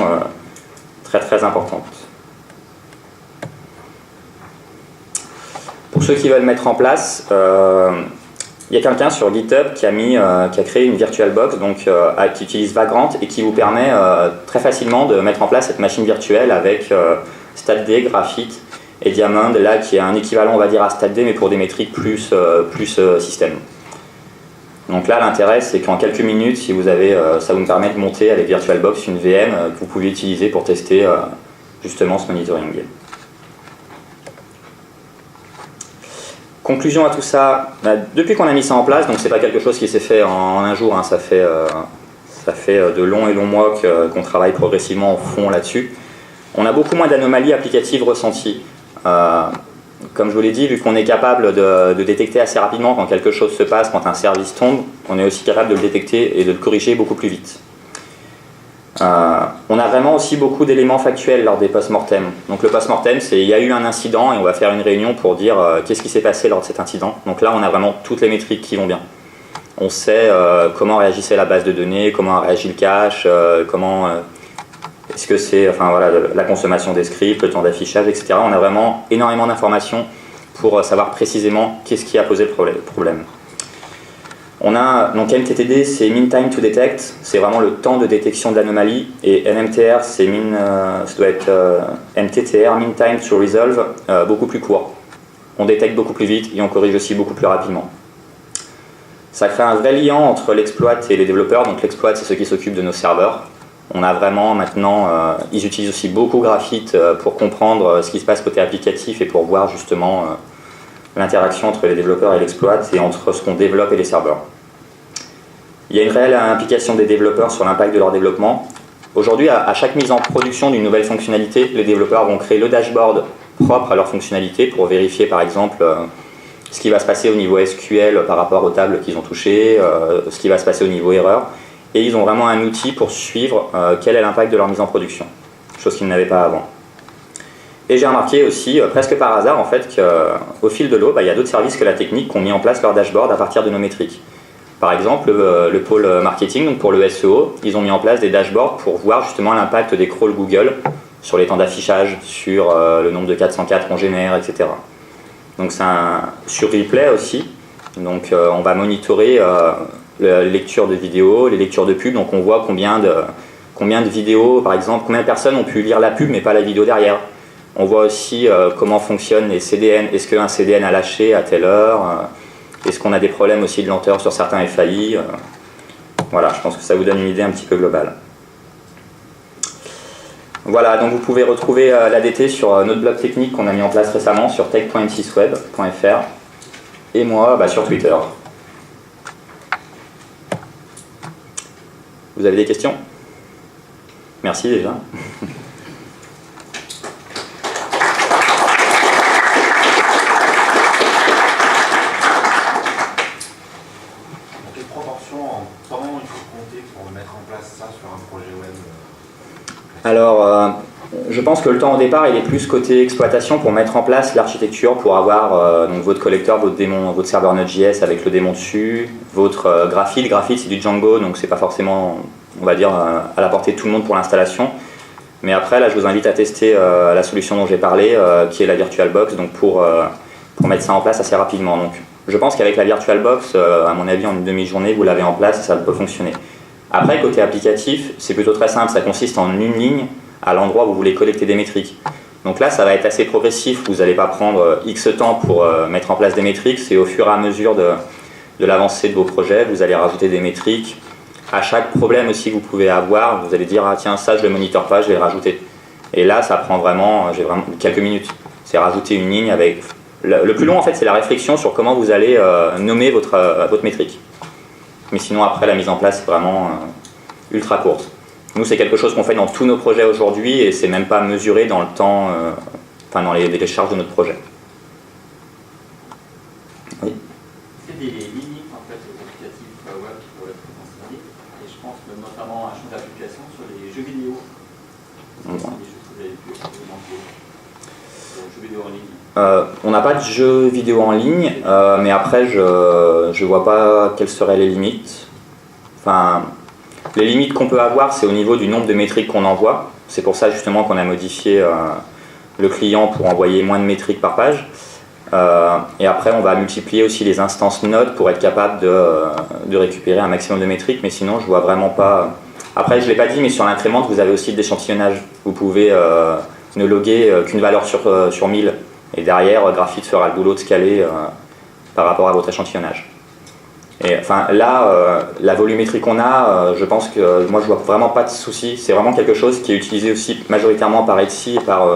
très très importante. Pour ceux qui veulent mettre en place, il y a quelqu'un sur GitHub qui a créé une VirtualBox donc, qui utilise Vagrant et qui vous permet très facilement de mettre en place cette machine virtuelle avec StatD, Graphite et Diamond, là qui est un équivalent on va dire à StatD mais pour des métriques plus système. Donc là l'intérêt c'est qu'en quelques minutes, si vous avez, ça vous permet de monter avec VirtualBox une VM que vous pouvez utiliser pour tester justement ce monitoring. Conclusion à tout ça, depuis qu'on a mis ça en place, donc c'est pas quelque chose qui s'est fait en un jour, hein, ça fait de longs et longs mois qu'on travaille progressivement au fond là-dessus. On a beaucoup moins d'anomalies applicatives ressenties. Comme je vous l'ai dit, vu qu'on est capable de détecter assez rapidement quand quelque chose se passe, quand un service tombe, on est aussi capable de le détecter et de le corriger beaucoup plus vite. On a vraiment aussi beaucoup d'éléments factuels lors des post-mortem. Donc le post-mortem, c'est il y a eu un incident et on va faire une réunion pour dire qu'est-ce qui s'est passé lors de cet incident. Donc là, on a vraiment toutes les métriques qui vont bien. On sait comment réagissait la base de données, comment a réagi le cache, est-ce que c'est la consommation des scripts, le temps d'affichage, etc. On a vraiment énormément d'informations pour savoir précisément qu'est-ce qui a posé le problème. On a, donc MTTD, c'est Mean Time to Detect, c'est vraiment le temps de détection de l'anomalie, et NMTR, c'est ça doit être MTTR, Mean Time to Resolve, beaucoup plus court. On détecte beaucoup plus vite et on corrige aussi beaucoup plus rapidement. Ça crée un vrai lien entre l'exploit et les développeurs. Donc l'exploit, c'est ceux qui s'occupent de nos serveurs. On a vraiment maintenant, ils utilisent aussi beaucoup Graphite pour comprendre ce qui se passe côté applicatif et pour voir justement l'interaction entre les développeurs et l'exploit et entre ce qu'on développe et les serveurs. Il y a une réelle implication des développeurs sur l'impact de leur développement. Aujourd'hui, à chaque mise en production d'une nouvelle fonctionnalité, les développeurs vont créer le dashboard propre à leur fonctionnalité pour vérifier par exemple ce qui va se passer au niveau SQL par rapport aux tables qu'ils ont touchées, ce qui va se passer au niveau erreur. Et ils ont vraiment un outil pour suivre quel est l'impact de leur mise en production, chose qu'ils n'avaient pas avant. Et j'ai remarqué aussi, presque par hasard, en fait, qu'au fil de l'eau, il y a d'autres services que la technique qui ont mis en place leur dashboard à partir de nos métriques. Par exemple, le pôle marketing, donc pour le SEO, ils ont mis en place des dashboards pour voir justement l'impact des crawls Google sur les temps d'affichage, sur le nombre de 404 qu'on génère, etc. Donc c'est sur replay aussi, donc on va monitorer la lecture de vidéos, les lectures de pubs, donc on voit combien de vidéos, par exemple, combien de personnes ont pu lire la pub mais pas la vidéo derrière. On voit aussi comment fonctionnent les CDN, est-ce qu'un CDN a lâché à telle heure, est-ce qu'on a des problèmes aussi de lenteur sur certains FAI. Voilà, je pense que ça vous donne une idée un petit peu globale. Voilà, donc vous pouvez retrouver l'ADT sur notre blog technique qu'on a mis en place récemment sur tech.m6web.fr et moi sur Twitter. Vous avez des questions? Merci déjà. Quelle proportion en temps il faut compter pour mettre en place ça sur un projet web? Alors, je pense que le temps au départ, il est plus côté exploitation pour mettre en place l'architecture, pour avoir donc votre collecteur, votre démon, votre serveur Node.js avec le démon dessus, votre Graphite. Graphite, c'est du Django, donc c'est pas forcément, on va dire, à la portée de tout le monde pour l'installation. Mais après, là, je vous invite à tester la solution dont j'ai parlé, qui est la VirtualBox, donc pour mettre ça en place assez rapidement. Donc, je pense qu'avec la VirtualBox, à mon avis, en une demi-journée, vous l'avez en place et ça peut fonctionner. Après, côté applicatif, c'est plutôt très simple, ça consiste en une ligne à l'endroit où vous voulez collecter des métriques. Donc là, ça va être assez progressif, vous n'allez pas prendre X temps pour mettre en place des métriques, c'est au fur et à mesure de l'avancée de vos projets, vous allez rajouter des métriques. À chaque problème aussi que vous pouvez avoir, vous allez dire « Ah tiens, ça je ne le monitore pas, je vais le rajouter ». Et là, ça prend vraiment quelques minutes. C'est rajouter une ligne avec... Le plus long, en fait, c'est la réflexion sur comment vous allez nommer votre métrique. Mais sinon, après, la mise en place, c'est vraiment ultra courte. Nous, c'est quelque chose qu'on fait dans tous nos projets aujourd'hui et c'est même pas mesuré dans le temps, dans les charges de notre projet. Oui. C'est des limites en fait aux applicatifs web qui pourraient être considérées. Et je pense notamment à un champ d'application sur les jeux vidéo. Des choses que vous avez pu expérimenter sur les jeux vidéo en ligne. On n'a pas de jeux vidéo en ligne, mais après je vois pas quelles seraient les limites. Enfin, les limites qu'on peut avoir, c'est au niveau du nombre de métriques qu'on envoie. C'est pour ça justement qu'on a modifié le client pour envoyer moins de métriques par page. Et après, on va multiplier aussi les instances Node pour être capable de récupérer un maximum de métriques, mais sinon je vois vraiment pas... Après, je ne l'ai pas dit, mais sur l'incrément, vous avez aussi de l'échantillonnage. Vous pouvez ne loguer qu'une valeur sur 1000. Et derrière, Graphite fera le boulot de scaler par rapport à votre échantillonnage. Et enfin là, la volumétrie qu'on a, je pense que moi je vois vraiment pas de souci. C'est vraiment quelque chose qui est utilisé aussi majoritairement par Etsy et par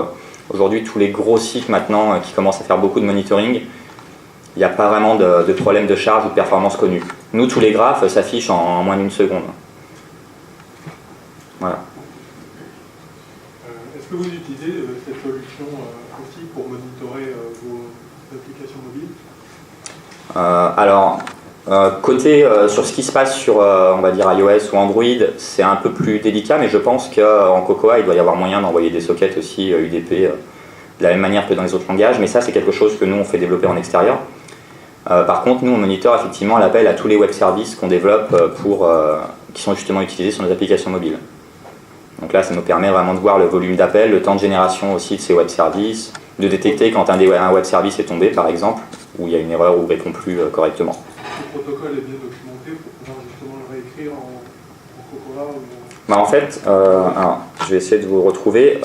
aujourd'hui tous les gros sites maintenant qui commencent à faire beaucoup de monitoring. Il n'y a pas vraiment de problème de charge ou de performance connu. Nous, tous les graphes s'affichent en moins d'une seconde. Voilà. Est-ce que vous utilisez cette solution aussi pour monitorer vos applications mobiles? Alors, côté sur ce qui se passe sur on va dire iOS ou Android, c'est un peu plus délicat, mais je pense qu'en Cocoa, il doit y avoir moyen d'envoyer des sockets aussi UDP de la même manière que dans les autres langages, mais ça c'est quelque chose que nous on fait développer en extérieur. Par contre, nous on monitor effectivement l'appel à tous les web services qu'on développe qui sont justement utilisés sur nos applications mobiles. Donc là, ça nous permet vraiment de voir le volume d'appels, le temps de génération aussi de ces web services, de détecter quand un web service est tombé par exemple, où il y a une erreur ou ne répond plus correctement. Le protocole est bien documenté pour pouvoir justement le réécrire en Cocoa ou... En fait, alors, je vais essayer de vous retrouver.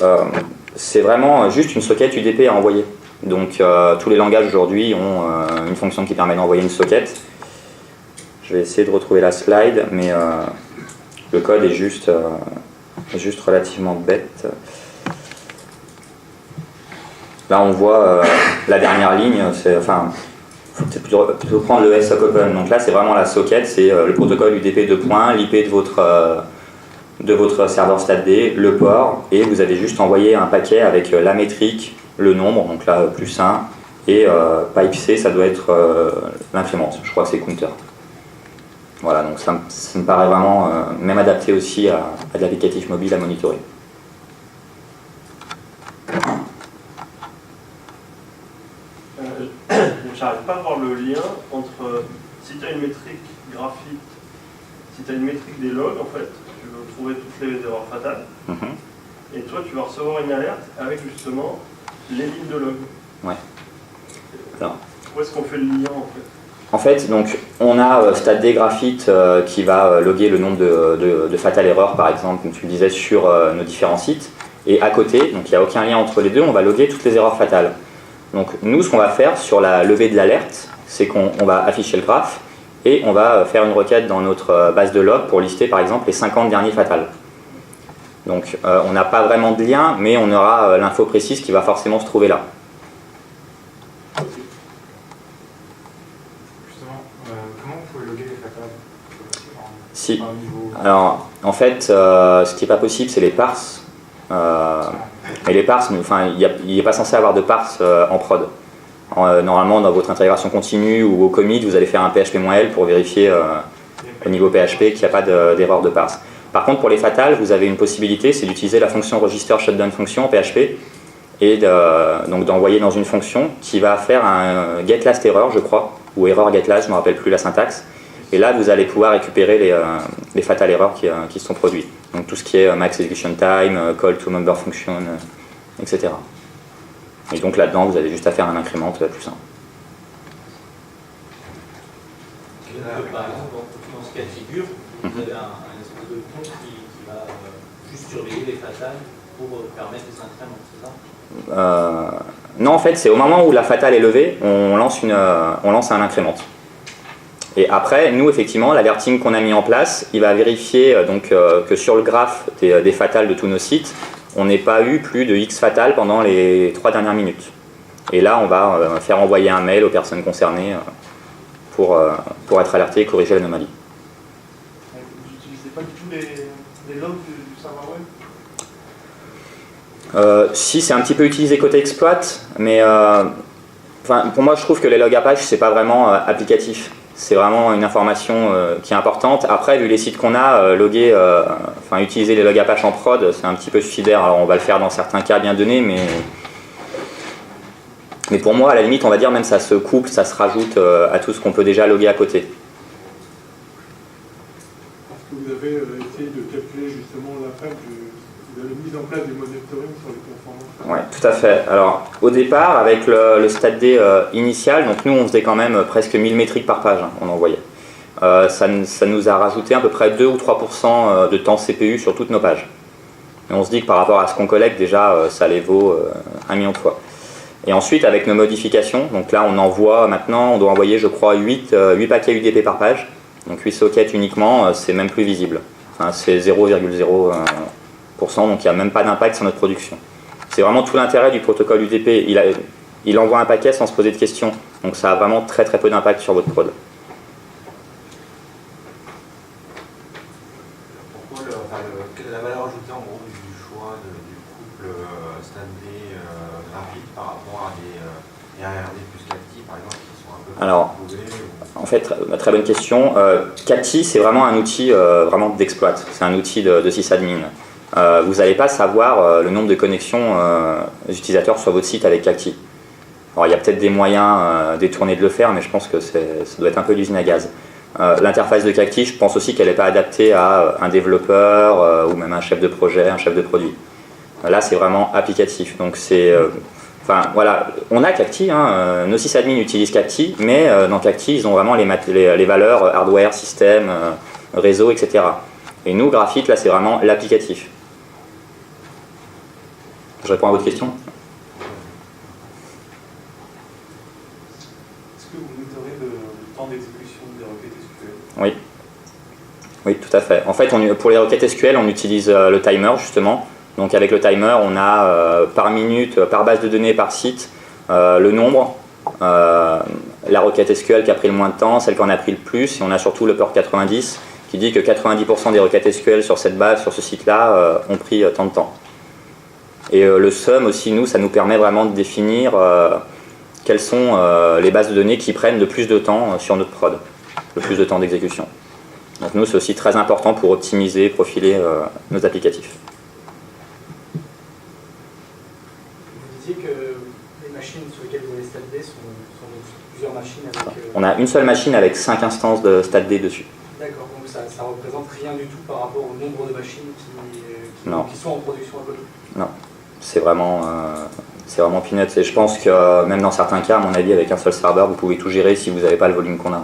C'est vraiment juste une socket UDP à envoyer. Donc tous les langages aujourd'hui ont une fonction qui permet d'envoyer une socket. Je vais essayer de retrouver la slide, mais le code est juste relativement bête. Là, on voit la dernière ligne, il faut peut-être plutôt prendre le SOC Open. Donc là, c'est vraiment la socket, c'est le protocole UDP 2 points, l'IP de votre serveur StatD, le port, et vous avez juste envoyé un paquet avec la métrique, le nombre, donc là, +1, et pipe C, ça doit être l'incrémente, je crois que c'est counter. Voilà, donc ça me paraît vraiment même adapté aussi à de l'applicatif mobile à monitorer. J'arrive pas à voir le lien entre si tu as une métrique graphique, si tu as une métrique des logs en fait, tu veux trouver toutes les erreurs fatales, et toi tu vas recevoir une alerte avec justement les lignes de log. Ouais. Alors. Où est-ce qu'on fait le lien en fait? En fait, donc, on a StatD Graphite qui va loguer le nombre de fatales erreurs, par exemple, comme tu le disais, sur nos différents sites. Et à côté, donc il n'y a aucun lien entre les deux, on va loguer toutes les erreurs fatales. Donc nous, ce qu'on va faire sur la levée de l'alerte, c'est qu'on va afficher le graphe et on va faire une requête dans notre base de log pour lister, par exemple, les 50 derniers fatales. Donc on n'a pas vraiment de lien, mais on aura l'info précise qui va forcément se trouver là. Si. Alors, en fait, ce qui n'est pas possible, c'est les parses. Mais les parses, enfin, il n'est pas censé avoir de parses en prod. Normalement, dans votre intégration continue ou au commit, vous allez faire un PHP-L pour vérifier au niveau PHP qu'il n'y a pas d'erreur de parse. Par contre, pour les fatales, vous avez une possibilité, c'est d'utiliser la fonction register shutdown function en PHP et donc d'envoyer dans une fonction qui va faire un get last error, je crois, ou error get last, je ne me rappelle plus la syntaxe. Et là, vous allez pouvoir récupérer les fatales erreurs qui sont produites. Donc tout ce qui est max execution time, call to member function, etc. Et donc là-dedans, vous avez juste à faire un incrément plus simple. Par exemple, dans ce cas de figure, vous avez un espèce de compte qui va juste surveiller les fatales pour permettre les incréments, c'est ça? Non, en fait, c'est au moment où la fatale est levée, on lance un incrément. Et après, nous, effectivement, l'alerting qu'on a mis en place, il va vérifier que sur le graphe des fatales de tous nos sites, on n'ait pas eu plus de X fatales pendant les 3 dernières minutes. Et là, on va faire envoyer un mail aux personnes concernées pour être alerté et corriger l'anomalie. Vous n'utilisez pas du tout les logs du serveur web? Si, c'est un petit peu utilisé côté exploit, mais pour moi, je trouve que les logs Apache, c'est pas vraiment applicatif. C'est vraiment une information qui est importante. Après, vu les sites qu'on a, utiliser les logs Apache en prod, c'est un petit peu suicidaire. Alors, on va le faire dans certains cas bien donnés, mais pour moi, à la limite, on va dire même ça se couple, ça se rajoute à tout ce qu'on peut déjà loguer à côté. Est-ce que vous avez essayé de calculer justement l'impact de la mise en place du monitoring sur les performances? Oui, tout à fait. Alors, au départ, avec le StatD initial, donc nous, on faisait quand même presque 1000 métriques par page, on envoyait. Ça nous a rajouté à peu près 2 ou 3% de temps CPU sur toutes nos pages. Et on se dit que par rapport à ce qu'on collecte, déjà, ça les vaut 1 million de fois. Et ensuite, avec nos modifications, donc là, on envoie maintenant, on doit envoyer, je crois, 8 paquets UDP par page. Donc 8 sockets uniquement, c'est même plus visible. Enfin, c'est 0,0%, donc il n'y a même pas d'impact sur notre production. C'est vraiment tout l'intérêt du protocole UDP. Il envoie un paquet sans se poser de questions. Donc ça a vraiment très très peu d'impact sur votre prod. Pourquoi quelle est la valeur ajoutée en gros du choix du couple StatD graphique par rapport à des RRD plus CACTI par exemple qui sont un peu Alors, en fait, très bonne question. CACTI, c'est vraiment un outil vraiment d'exploit. C'est un outil de sysadmin. Vous n'allez pas savoir le nombre de connexions des utilisateurs sur votre site avec CACTI. Alors, il y a peut-être des moyens détournés de le faire, mais je pense que ça doit être un peu l'usine à gaz. L'interface de CACTI, je pense aussi qu'elle n'est pas adaptée à un développeur ou même un chef de projet, un chef de produit. Là, c'est vraiment applicatif. Donc, voilà, on a CACTI, nos sysadmins utilisent CACTI, mais dans CACTI, ils ont vraiment les valeurs hardware, système, réseau, etc. Et nous, Graphite, là, c'est vraiment l'applicatif. Je réponds à votre question. Est-ce que vous monitorez le temps d'exécution des requêtes SQL? Oui. Oui, tout à fait. En fait, pour les requêtes SQL, on utilise le timer, justement. Donc avec le timer, on a par minute, par base de données, par site, le nombre, la requête SQL qui a pris le moins de temps, celle qui en a pris le plus, et on a surtout le port 90 qui dit que 90% des requêtes SQL sur cette base, sur ce site-là, ont pris tant de temps. Et le sum aussi, nous, ça nous permet vraiment de définir quelles sont les bases de données qui prennent le plus de temps sur notre prod, le plus de temps d'exécution. Donc nous, c'est aussi très important pour optimiser, profiler nos applicatifs. Vous disiez que les machines sur lesquelles vous allez StatD sont plusieurs machines avec... On a une seule machine avec 5 instances de StatD dessus. D'accord, donc ça ne représente rien du tout par rapport au nombre de machines qui sont en production à côté. Non, c'est vraiment peanuts. Et je pense que même dans certains cas, à mon avis, avec un seul serveur, vous pouvez tout gérer si vous n'avez pas le volume qu'on a.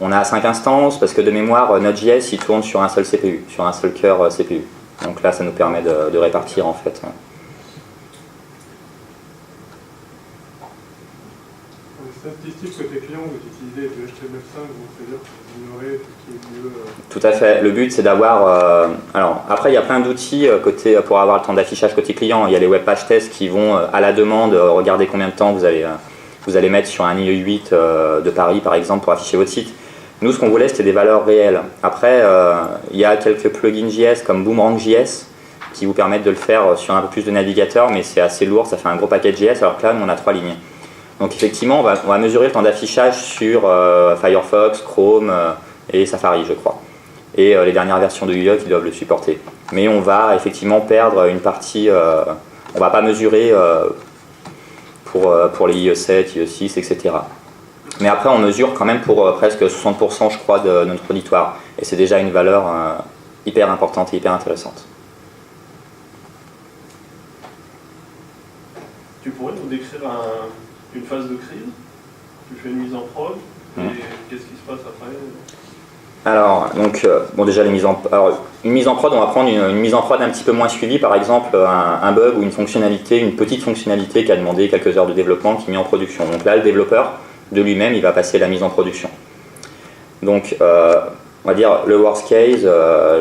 On a 5 instances parce que de mémoire, Node.js il tourne sur un seul CPU, sur un seul cœur CPU. Donc là, ça nous permet de répartir en fait. Pour les statistiques côté client, vous utilisez du HTML5, donc c'est-à-dire que vous ignorez tout ce qui est mieux. Tout à fait. Le but, c'est d'avoir... alors, après, il y a plein d'outils pour avoir le temps d'affichage côté client. Il y a les web page tests qui vont, à la demande, regarder combien de temps vous allez mettre sur un IE8 de Paris, par exemple, pour afficher votre site. Nous, ce qu'on voulait, c'était des valeurs réelles. Après, il y a quelques plugins JS comme Boomerang.js qui vous permettent de le faire sur un peu plus de navigateurs, mais c'est assez lourd, ça fait un gros paquet JS, alors que là, nous, on a 3 lignes. Donc effectivement, on va mesurer le temps d'affichage sur Firefox, Chrome et Safari, je crois. Et les dernières versions de UE qui doivent le supporter. Mais on va effectivement perdre une partie, on ne va pas mesurer pour les IE7, IE6, etc. Mais après, on mesure quand même pour presque 60%, je crois, de notre auditoire. Et c'est déjà une valeur hyper importante et hyper intéressante. Tu pourrais nous décrire une phase de crise? Tu fais une mise en prod, et qu'est-ce qui se passe après? Alors, donc, bon, déjà, une mise en prod, on va prendre une mise en prod un petit peu moins suivie, par exemple, un bug ou une fonctionnalité, une petite fonctionnalité qui a demandé quelques heures de développement qui est mis en production. Donc là, le développeur, de lui-même, il va passer la mise en production. Donc, on va dire le worst case,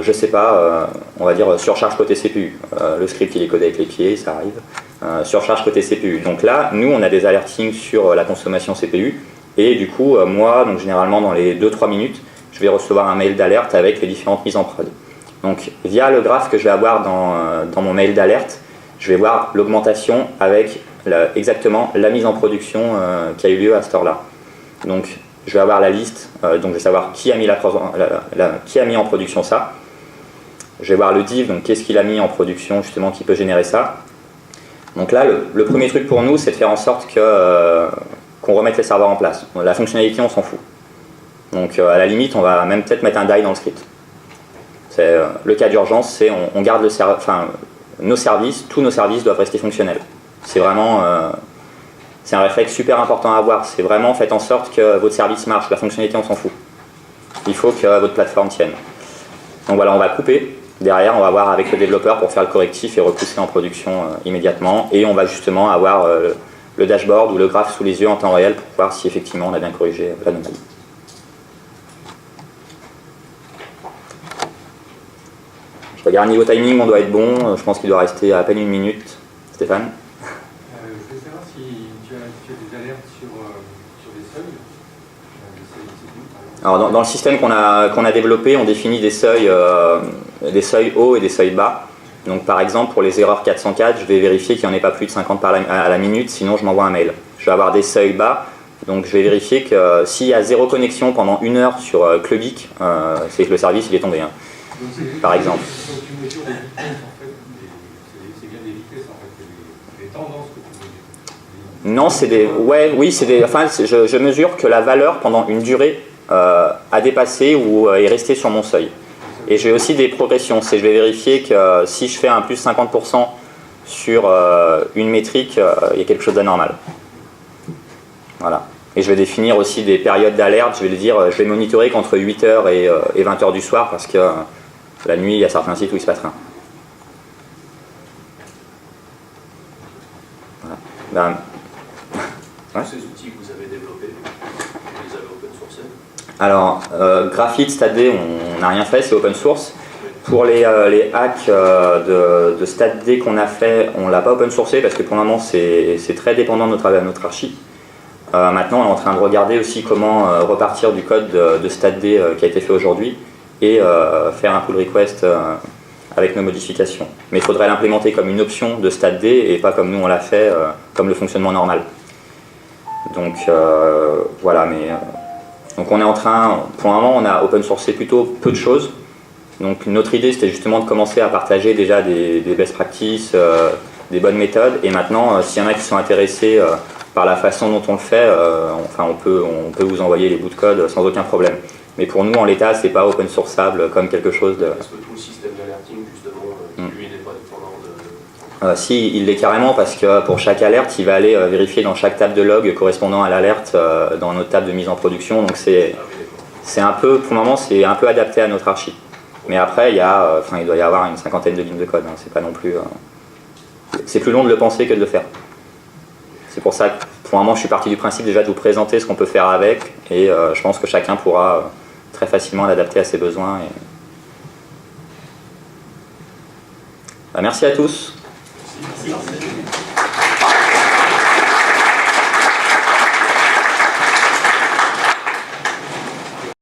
je sais pas, on va dire surcharge côté CPU. Le script, il est codé avec les pieds, ça arrive. Surcharge côté CPU. Donc là, nous, on a des alertings sur la consommation CPU. Et du coup, moi, donc généralement, dans les 2-3 minutes, je vais recevoir un mail d'alerte avec les différentes mises en prod. Donc, via le graphe que je vais avoir dans mon mail d'alerte, je vais voir l'augmentation avec exactement la mise en production qui a eu lieu à cette heure-là. Donc, je vais avoir la liste, donc je vais savoir qui a mis en production ça. Je vais voir le div, donc qu'est-ce qu'il a mis en production justement qui peut générer ça. Donc là, le premier truc pour nous, c'est de faire en sorte qu'on remette les serveurs en place. La fonctionnalité, on s'en fout. Donc à la limite, on va même peut-être mettre un die dans le script. Le cas d'urgence, c'est on garde nos services, tous nos services doivent rester fonctionnels. C'est vraiment c'est un réflexe super important à avoir. C'est vraiment faites en sorte que votre service marche. La fonctionnalité, on s'en fout. Il faut que votre plateforme tienne. Donc voilà, on va couper. Derrière, on va voir avec le développeur pour faire le correctif et repousser en production immédiatement. Et on va justement avoir le dashboard ou le graphe sous les yeux en temps réel pour voir si effectivement on a bien corrigé l'anomalie. Je regarde niveau timing, on doit être bon. Je pense qu'il doit rester à peine 1 minute. Stéphane? Je voulais savoir si tu as des alertes sur des seuils. Alors dans le système qu'on a développé, on définit des seuils hauts et des seuils bas. Donc par exemple, pour les erreurs 404, je vais vérifier qu'il n'y en ait pas plus de 50 à la minute, sinon je m'envoie un mail. Je vais avoir des seuils bas, donc je vais vérifier que s'il y a 0 connexion pendant 1 heure sur Clubic, c'est que le service il est tombé, par exemple. Donc tu mesures des vitesses en fait, c'est bien des vitesses en fait, des tendances que tu mesures. Non, c'est des... Oui, c'est des... Enfin, je mesure que la valeur pendant une durée a dépassé ou est restée sur mon seuil. Et j'ai aussi des progressions. Je vais vérifier que si je fais un plus 50% sur une métrique, il y a quelque chose d'anormal. Voilà. Et je vais définir aussi des périodes d'alerte. Je vais dire, je vais monitorer qu'entre 8h et 20h du soir parce que la nuit, il y a certains sites où il se passe rien. Voilà. Ouais. Ces outils que vous avez développés, vous les avez open sourcés? Alors, Graphite, StatD, on n'a rien fait, c'est open source. Pour les hacks de StatD qu'on a fait, on ne l'a pas open sourcé parce que pour le moment c'est très dépendant de notre archi. Maintenant, on est en train de regarder aussi comment repartir du code de StatD qui a été fait aujourd'hui et faire un pull request avec nos modifications. Mais il faudrait l'implémenter comme une option de StatD et pas comme nous on l'a fait, comme le fonctionnement normal. Donc voilà, mais donc on est en train, pour le moment on a open sourcé plutôt peu de choses. Donc notre idée c'était justement de commencer à partager déjà des best practices, des bonnes méthodes, et maintenant s'il y en a qui sont intéressés par la façon dont on le fait, enfin on peut vous envoyer les bouts de code sans aucun problème. Mais pour nous en l'état c'est pas open sourçable comme quelque chose de... Est-ce que tout le système d'alerting justement, lui n'est pas dépendant de... Si, il l'est carrément parce que pour chaque alerte il va aller vérifier dans chaque table de log correspondant à l'alerte dans notre table de mise en production, donc c'est un peu, pour le moment c'est un peu adapté à notre archi. Mais après, il doit y avoir une 50aine de lignes de code. Hein. C'est pas non plus. C'est plus long de le penser que de le faire. C'est pour ça que, pour le moment, je suis parti du principe déjà de vous présenter ce qu'on peut faire avec, et je pense que chacun pourra très facilement l'adapter à ses besoins. Merci à tous. Merci.